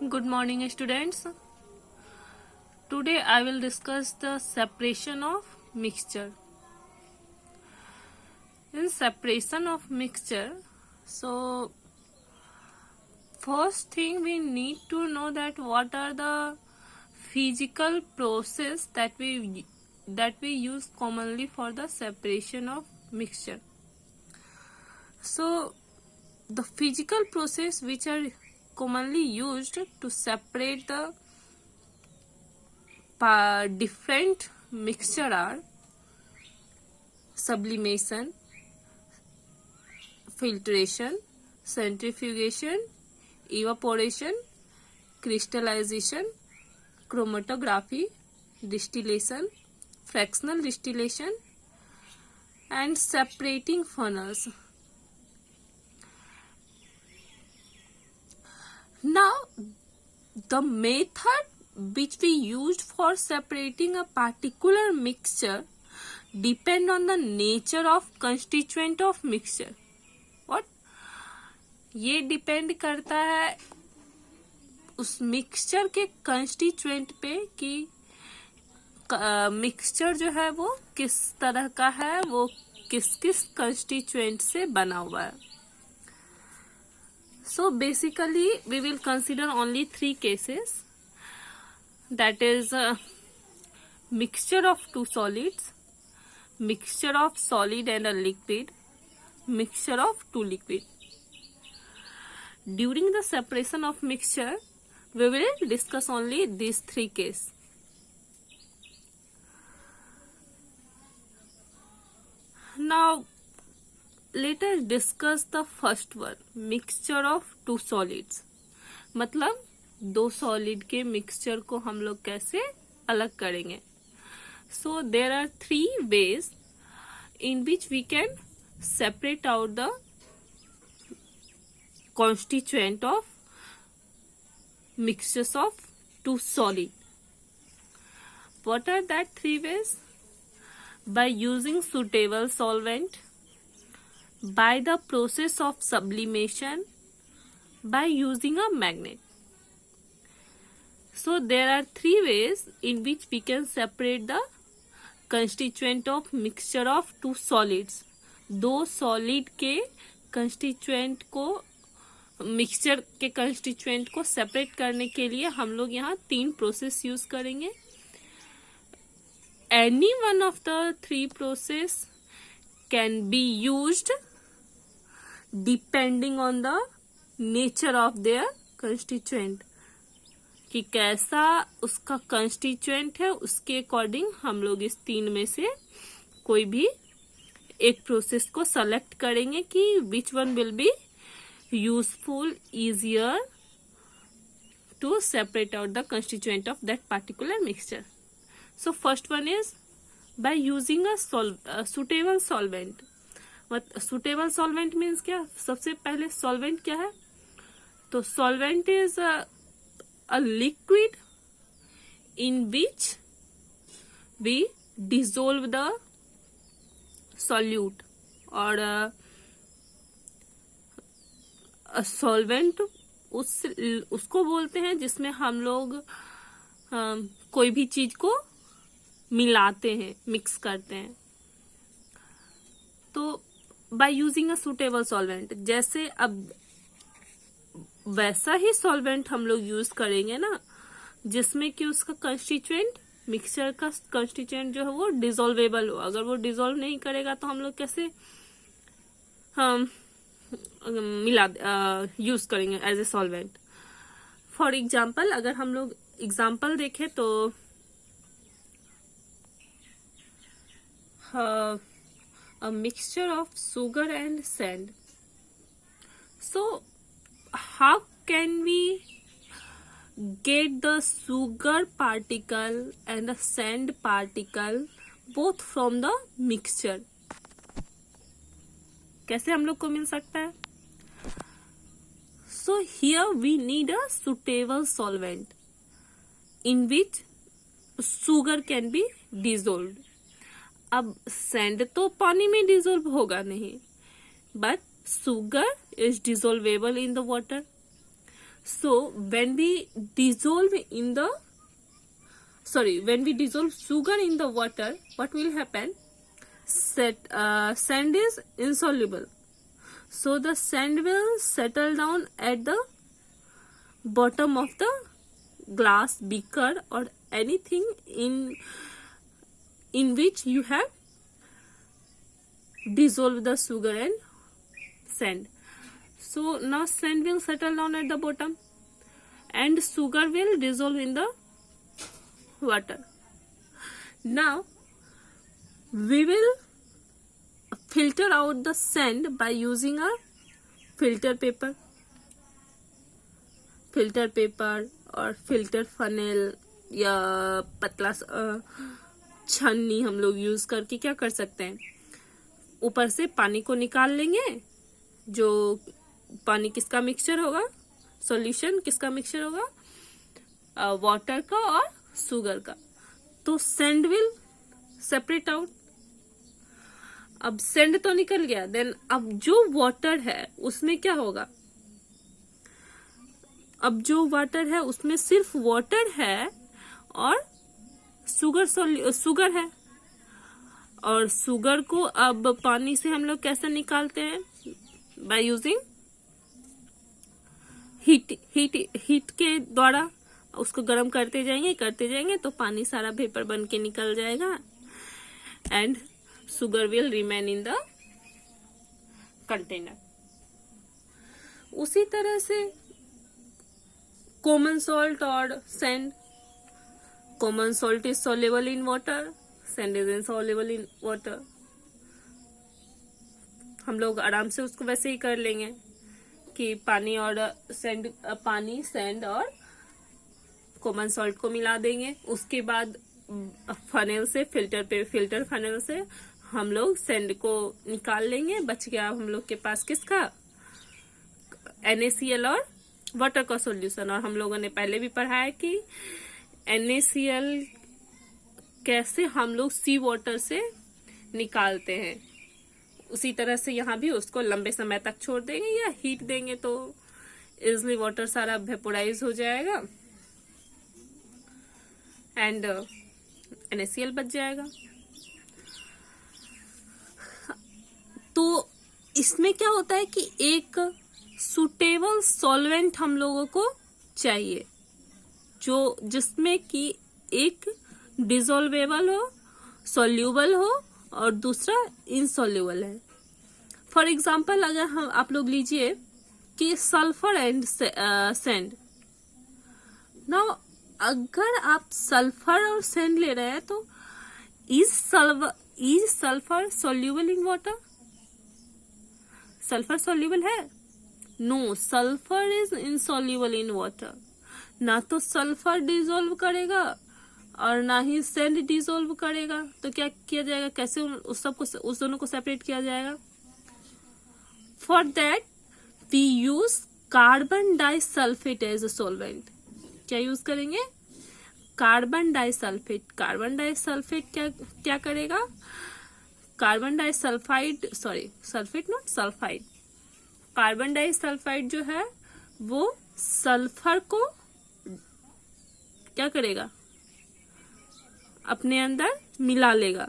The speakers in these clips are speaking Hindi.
Good morning, students. Today I will discuss the separation of mixture. In separation of mixture, so first thing we need to know that what are the physical process that we use commonly for the separation of mixture. So the physical process which are commonly used to separate the different mixture are sublimation, filtration, centrifugation, evaporation, crystallization, chromatography, distillation, fractional distillation, and separating funnels. Now, the method which we used for separating a particular mixture depend on the nature of constituent of mixture. What? ये डिपेंड करता है उस मिक्सचर के कंस्टिट्यूएंट पे कि मिक्सचर जो है वो किस तरह का है, वो किस किस कंस्टिट्यूएंट से बना हुआ है. So basically we will consider only 3 cases, that is mixture of two solids, mixture of solid and a liquid, mixture of two liquid. During the separation of mixture we will discuss only these 3 cases. Now let us discuss the first one, mixture of two solids. मतलब दो सॉलिड के मिक्सचर को हम लोग कैसे अलग करेंगे. So there are 3 ways in which we can separate out the constituent of mixtures of two solid. What are that 3 ways? By using suitable solvent, by the process of sublimation, by using a magnet. So there are 3 ways in which we can separate the constituent of mixture of two solids. दो सॉलिड के कंस्टिट्यूएंट को मिक्सचर के कंस्टिट्यूएंट को सेपरेट करने के लिए हम लोग यहाँ 3 प्रोसेस यूज करेंगे. Any one of the 3 process can be used depending on the nature of their constituent, कि कैसा उसका कंस्टिट्यूएंट है उसके अकॉर्डिंग हम लोग इस 3 में से कोई भी एक प्रोसेस को सेलेक्ट करेंगे कि which one will be useful, easier to separate out the constituent of that particular mixture. So first one is by using a suitable solvent. Suitable solvent means क्या? सबसे पहले सॉल्वेंट क्या है? तो solvent is a liquid in which we dissolve the solute, और solvent उसको बोलते हैं जिसमें हम लोग कोई भी चीज को मिलाते हैं, मिक्स करते हैं. तो bye using a suitable solvent, जैसे अब वैसा ही सॉल्वेंट हम लोग यूज करेंगे ना जिसमें कि उसका कंस्टिट्यूएंट, मिक्सचर का कंस्टिट्यूएंट जो है वो डिसॉल्वेबल हो. अगर वो डिसॉल्व नहीं करेगा तो हम लोग कैसे मिला यूज करेंगे as a solvent. For example अगर हम लोग एग्जाम्पल देखें तो a mixture of sugar and sand. So how can we get the sugar particle and the sand particle both from the mixture? कैसे हम लोग को मिल सकता है? So here we need a suitable solvent in which sugar can be dissolved. अब सैंड तो पानी में डिसॉल्व होगा नहीं, but sugar is dissolvable in the water. So when we dissolve sugar in the water, what will happen? Sand is insoluble, so the sand will settle down at the bottom of the glass beaker or anything in which you have dissolved the sugar and sand. So now sand will settle down at the bottom and sugar will dissolve in the water. Now we will filter out the sand by using a filter paper और फिल्टर फनेल या पतला छन्नी हम लोग यूज करके क्या कर सकते हैं, ऊपर से पानी को निकाल लेंगे। जो पानी किसका मिक्सचर होगा, सॉल्यूशन किसका मिक्सचर होगा, वाटर का और शुगर का। तो सैंड विल सेपरेट आउट। अब सैंड तो निकल गया, देन अब जो वाटर है उसमें क्या होगा, अब जो वाटर है उसमें सिर्फ वाटर है और शुगर है। और शुगर को अब पानी से हम लोग कैसे निकालते हैं, बाय यूजिंग हीट के द्वारा उसको गर्म करते जाएंगे तो पानी सारा वेपर बन के निकल जाएगा and sugar will remain in the container. उसी तरह से common salt और sand. Common salt is soluble in water, sand is insoluble in water. हम लोग आराम से उसको वैसे ही कर लेंगे कि पानी सैंड और कॉमन सॉल्ट को मिला देंगे। उसके बाद फनेल से फिल्टर फनेल से हम लोग सैंड को निकाल लेंगे। बच गया हम लोग के पास किसका, NaCl और वाटर का सॉल्यूशन। और हम लोगों ने पहले भी पढ़ा है कि NaCl कैसे हम लोग सी वाटर से निकालते हैं। उसी तरह से यहाँ भी उसको लंबे समय तक छोड़ देंगे या हीट देंगे तो इजिली वाटर सारा वेपोराइज हो जाएगा एंड NaCl बच जाएगा। तो इसमें क्या होता है कि एक सुटेबल सॉल्वेंट हम लोगों को चाहिए जो जिसमें कि एक डिसॉल्वेबल हो, सॉल्यूबल हो और दूसरा इनसॉल्यूबल है। फॉर एग्जाम्पल अगर हम आप लोग लीजिए कि सल्फर एंड सैंड। नाउ अगर आप सल्फर और सैंड ले रहे हैं तो is sulphur soluble in water? Sulphur soluble है? No, sulphur is insoluble in water. ना तो सल्फर डिसॉल्व करेगा और ना ही सैंड डिसॉल्व करेगा। तो क्या किया जाएगा, कैसे उस दोनों को सेपरेट किया जाएगा? For that we use carbon disulphate as a solvent. क्या यूज करेंगे? Carbon disulphate. कार्बन डाइसल्फेट क्या करेगा? Carbon disulphide, sulphate not sulphide. Carbon disulphide जो है वो सल्फर को क्या करेगा, अपने अंदर मिला लेगा।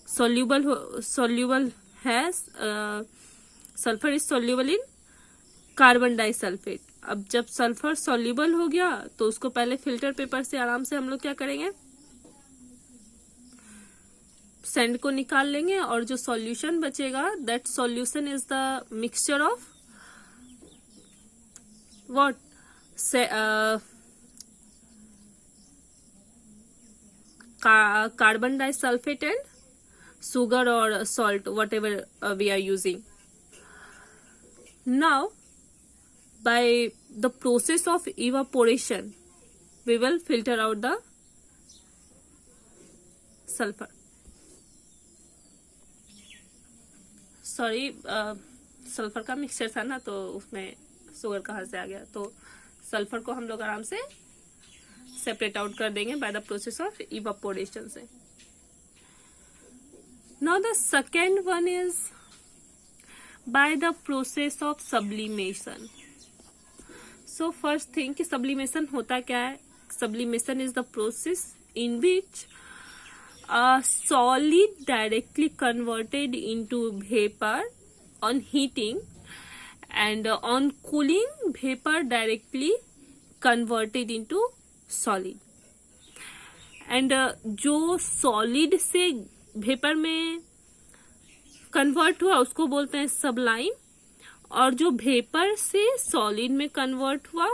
सॉल्यूबल है, sulphur is soluble in carbon disulphate. अब जब सल्फर सॉल्यूबल हो गया तो उसको पहले फिल्टर पेपर से आराम से हम लोग क्या करेंगे, सैंड को निकाल लेंगे और जो सॉल्यूशन बचेगा that solution is the mixture of what, carbon disulphate and sugar or salt, whatever we are using. Now by the process of evaporation we will filter out the sulfur. Sulphur का मिक्सचर था ना तो उसमें शुगर कहाँ से आ गया। तो सल्फर को हम लोग आराम से सेपरेट आउट कर देंगे by the process of evaporation से। Now the second one is by the process of sublimation. So first thing कि सब्लिमेशन होता क्या है. Sublimation is the process in which a solid directly converted into vapor on heating, and on cooling vapor directly converted into solid. And जो सॉलिड से वेपर में कन्वर्ट हुआ उसको बोलते हैं सबलाइम, और जो वेपर से सॉलिड में कन्वर्ट हुआ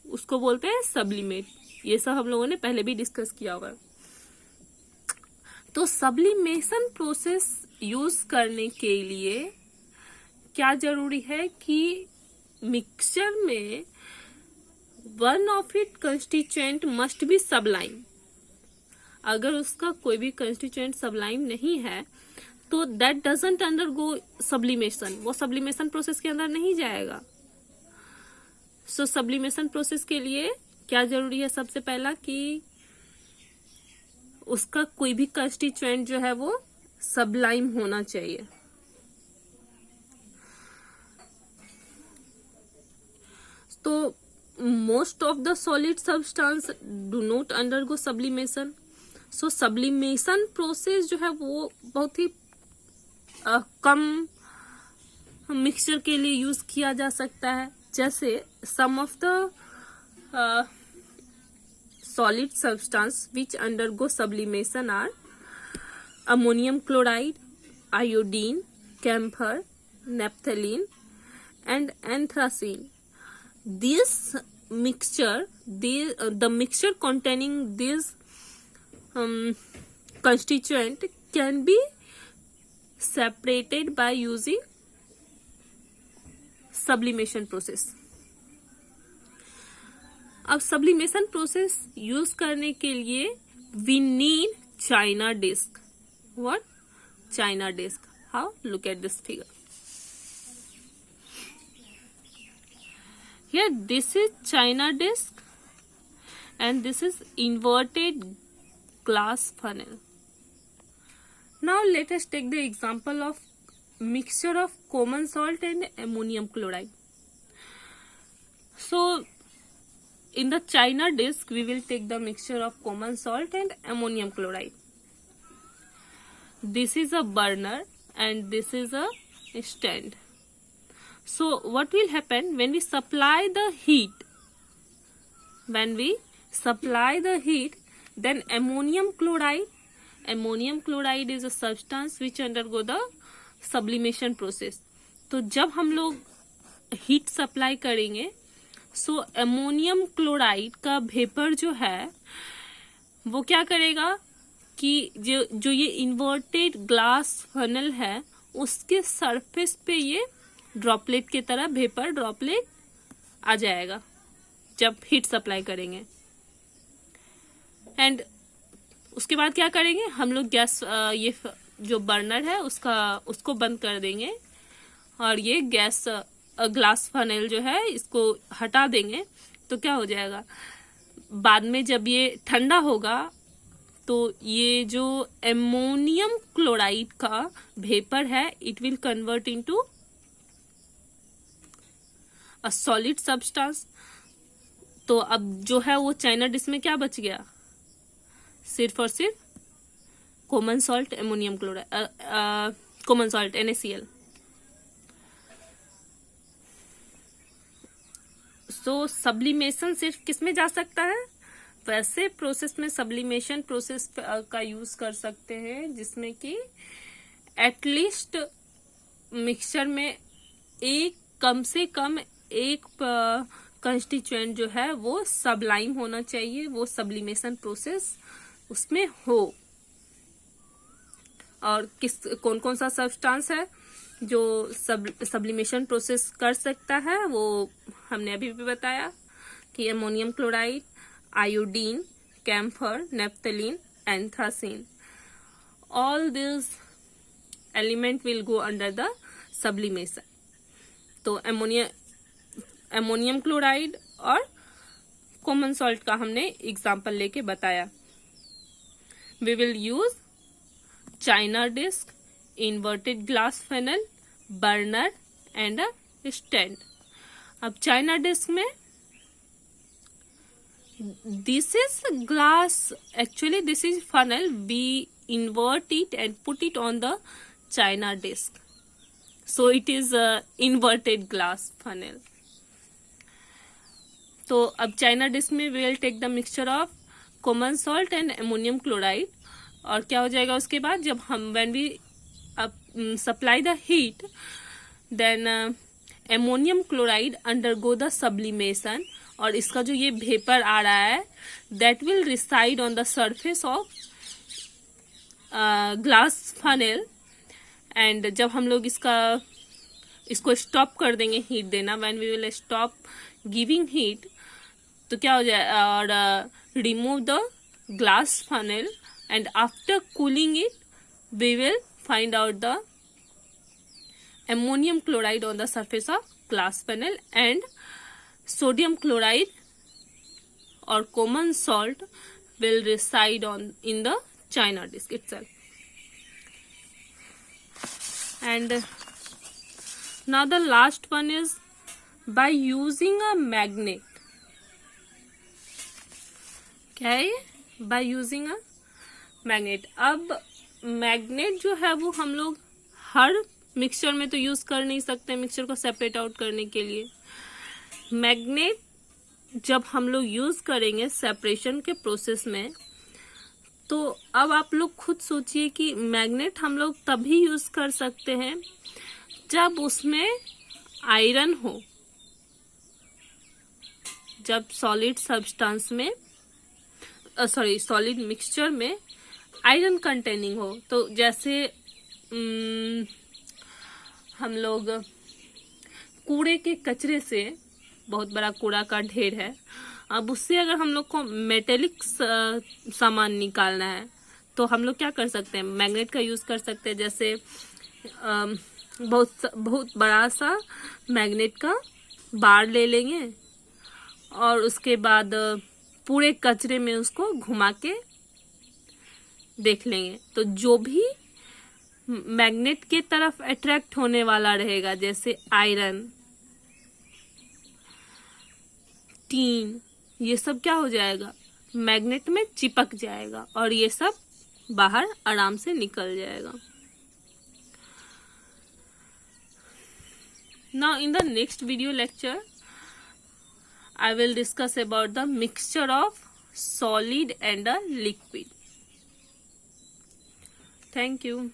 उसको बोलते हैं सब्लिमेट. ये सब हम लोगों ने पहले भी डिस्कस किया हुआ. तो सब्लिमेशन प्रोसेस यूज करने के लिए क्या जरूरी है कि मिक्सचर में one of it constituent must be Sublime. अगर उसका कोई भी कंस्टिट्यूएंट सबलाइम नहीं है तो दैट डजंट अंडरगो सब्लिमेशन. वो सब्लिमेशन प्रोसेस के अंदर नहीं जाएगा. सो सब्लिमेशन प्रोसेस के लिए क्या जरूरी है? सबसे पहला कि उसका कोई भी कंस्टिट्यूएंट जो है वो सबलाइम होना चाहिए. तो most of the solid substance do not undergo sublimation. So sublimation process जो है वो बहुत ही कम मिक्सचर के लिए यूज किया जा सकता है. जैसे some of the solid substance which undergo sublimation are ammonium chloride, iodine, camphor, naphthalene, and anthracene. This mixture, the mixture containing these constituent can be separated by using sublimation process. अब सब्लिमेशन प्रोसेस यूज करने के लिए we need china disc. What? China disc. How? Look at this figure. Here this is china disc and this is inverted glass funnel. Now let us take the example of mixture of common salt and ammonium chloride. So in the China disk, we will take the mixture of common salt and ammonium chloride. This is a burner and this is a stand. So what will happen when we supply the heat? When we supply the heat, then ammonium chloride is a substance which undergo the sublimation process. तो जब हम लोग हीट सप्लाई करेंगे सो अमोनियम क्लोराइड का वेपर जो है वो क्या करेगा कि जो ये इन्वर्टेड ग्लास फनल है उसके सरफेस पे ये ड्रॉपलेट की तरह वेपर ड्रॉपलेट आ जाएगा जब हीट सप्लाई करेंगे. एंड उसके बाद क्या करेंगे हम लोग? गैस ये जो बर्नर है उसको बंद कर देंगे और ये गैस ग्लास फनेल जो है इसको हटा देंगे. तो क्या हो जाएगा? बाद में जब ये ठंडा होगा तो ये जो एमोनियम क्लोराइड का वेपर है it will convert into a solid substance. तो अब जो है वो चाइना डिश में क्या बच गया? सिर्फ और सिर्फ common salt ammonium chloride, common salt NaCl. सो सब्लिमेशन सिर्फ किस में जा सकता है? वैसे प्रोसेस में सब्लिमेशन प्रोसेस का यूज कर सकते हैं जिसमें कि एटलीस्ट मिक्सचर में कम से कम एक कंस्टिट्यूएंट जो है वो सबलाइम होना चाहिए, वो सब्लिमेशन प्रोसेस उसमें हो. और कौन कौन सा सब्सटेंस है जो सब्लिमेशन प्रोसेस कर सकता है वो हमने अभी भी बताया कि ammonium chloride, iodine, camphor, naphthalene, anthracene. All this element will go under the sublimation. तो अमोनियम क्लोराइड और कॉमन सॉल्ट का हमने एग्जाम्पल लेके बताया. We will use china disc, inverted glass funnel, burner and a stand. अब चाइना डिस्क में this is glass, actually this is funnel. We invert it and put it on the china disc, so it is a inverted glass funnel. तो अब चाइना डिस्क में we will take the mixture of common salt and ammonium chloride, और क्या हो जाएगा उसके बाद, जब हम when we supply the heat, then ammonium chloride undergo the sublimation, और इसका जो ये वेपर आ रहा है that will reside on the surface of glass funnel, and जब हम लोग इसको स्टॉप कर देंगे हीट देना, when we will stop giving heat, तो क्या हो जाए, और remove the glass funnel, and after cooling it we will find out the ammonium chloride on the surface of glass panel, and sodium chloride or common salt will reside in the china disc itself. And now the last one is by using a magnet. Okay, by using a magnet. अब मैग्नेट जो है वो हम लोग हर मिक्सचर में तो यूज कर नहीं सकते, मिक्सचर को सेपरेट आउट करने के लिए। मैग्नेट जब हम लोग यूज करेंगे सेपरेशन के प्रोसेस में, तो अब आप लोग खुद सोचिए कि मैग्नेट हम लोग तभी यूज कर सकते हैं जब उसमें आयरन हो, जब सॉलिड सब्सटेंस में सॉलिड मिक्सचर में आयरन कंटेनिंग हो। तो जैसे हम लोग कूड़े के कचरे से, बहुत बड़ा कूड़ा का ढेर है, अब उससे अगर हम लोग को मेटेलिक सामान निकालना है तो हम लोग क्या कर सकते हैं, मैग्नेट का यूज कर सकते हैं। जैसे बहुत बड़ा सा मैग्नेट का बार ले लेंगे और उसके बाद पूरे कचरे में उसको घुमा के देख लेंगे, तो जो भी मैग्नेट के तरफ अट्रैक्ट होने वाला रहेगा, जैसे आयरन, टीन, ये सब क्या हो जाएगा, मैग्नेट में चिपक जाएगा और ये सब बाहर आराम से निकल जाएगा। Now in the next video lecture I will discuss about the mixture of solid and a liquid. Thank you.